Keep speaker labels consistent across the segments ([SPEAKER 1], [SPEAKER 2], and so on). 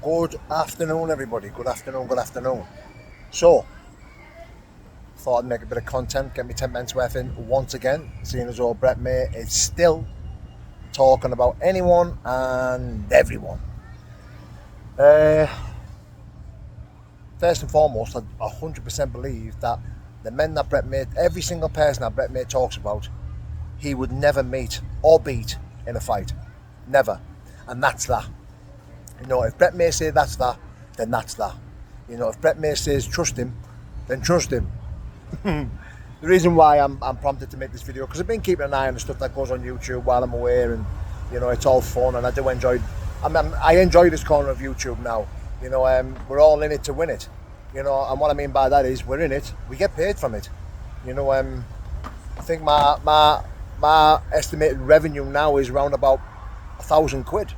[SPEAKER 1] Good afternoon, everybody. Good afternoon, good afternoon. So, thought I'd make a bit of content, get me 10 minutes worth in once again, seeing as all Brett May is still talking about anyone and everyone. First and foremost, I 100% believe that the men that Brett May, every single person that Brett May talks about, he would never meet or beat in a fight. Never. And that's that. You know, if Brett May says that's that, then that's that. You know, if Brett May says trust him, then trust him. The reason why I'm prompted to make this video, because I've been keeping an eye on the stuff that goes on YouTube while I'm away, and you know, it's all fun, and I do enjoy. I enjoy this corner of YouTube now. You know, we're all in it to win it. You know, and what I mean by that is we're in it, we get paid from it. You know, I think my estimated revenue now is around about £1,000.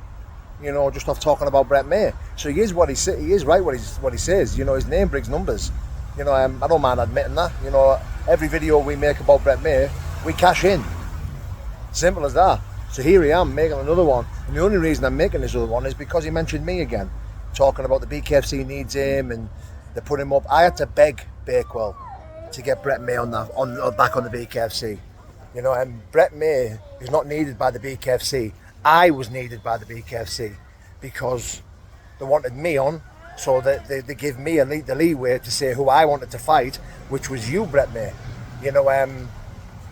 [SPEAKER 1] You know, just off talking about Brett May. So he is what he is right what he says. You know, his name brings numbers. You know, I don't mind admitting that. You know, every video we make about Brett May, we cash in. Simple as that. So here I am making another one, and the only reason I'm making this other one is because he mentioned me again, talking about the BKFC needs him and they put him up. I had to beg Bakewell to get Brett May back on the BKFC. You know, and Brett May is not needed by the BKFC. I was needed by the BKFC because they wanted me on, so that they give me the leeway to say who I wanted to fight, which was you, Brett May. You know,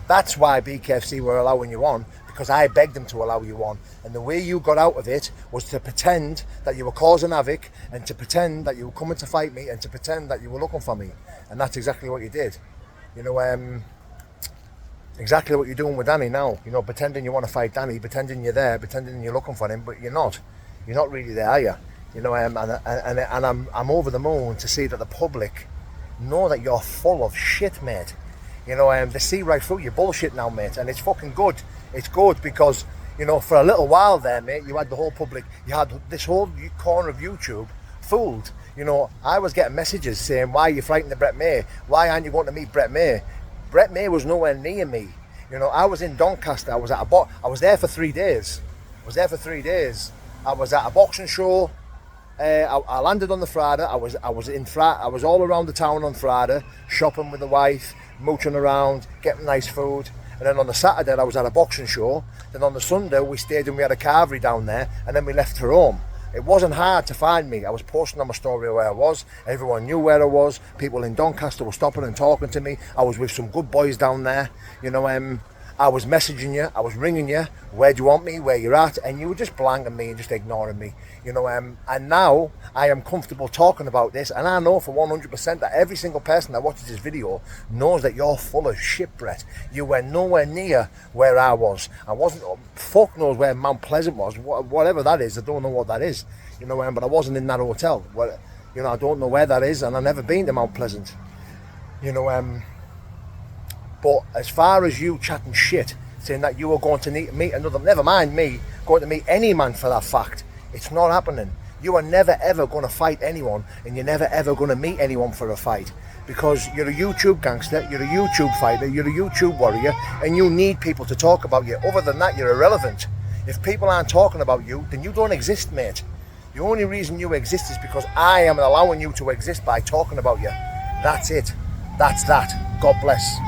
[SPEAKER 1] that's why BKFC were allowing you on, because I begged them to allow you on. And the way you got out of it was to pretend that you were causing havoc, and to pretend that you were coming to fight me, and to pretend that you were looking for me. And that's exactly what you did. You know, exactly what you're doing with Danny now. You know, pretending you want to fight Danny, pretending you're there, pretending you're looking for him, but you're not. You're not really there, are you? You know, and I'm over the moon to see that the public know that you're full of shit, mate. You know, they see right through your bullshit now, mate, and it's fucking good. It's good because, you know, for a little while there, mate, you had the whole public, you had this whole corner of YouTube fooled. You know, I was getting messages saying, why are you fighting the Brett May? Why aren't you going to meet Brett May? Brett May was nowhere near me. You know, I was in Doncaster. I was there for 3 days. I was at a boxing show. I landed on the Friday. I was all around the town on Friday, shopping with the wife, mooching around, getting nice food. And then on the Saturday, I was at a boxing show. Then on the Sunday, we stayed and we had a carvery down there, and then we left for home. It wasn't hard to find me. I was posting on my story where I was. Everyone knew where I was. People in Doncaster were stopping and talking to me. I was with some good boys down there. You know, I was messaging you. I was ringing you. Where do you want me? Where you're at? And you were just blanking me and just ignoring me. You know, and now I am comfortable talking about this. And I know for 100% that every single person that watches this video knows that you're full of shit, Brett. You were nowhere near where I was. I wasn't, fuck knows where Mount Pleasant was. Whatever that is, I don't know what that is. You know, but I wasn't in that hotel. Well, you know, I don't know where that is, and I've never been to Mount Pleasant. You know, but as far as you chatting shit, saying that you were going to meet another, never mind me, going to meet any man for that fact, it's not happening. You are never ever going to fight anyone, and you're never ever going to meet anyone for a fight, because you're a YouTube gangster, you're a YouTube fighter, you're a YouTube warrior, and you need people to talk about you. Other than that, you're irrelevant. If people aren't talking about you, then you don't exist, mate. The only reason you exist is because I am allowing you to exist by talking about you. That's it. That's that. God bless.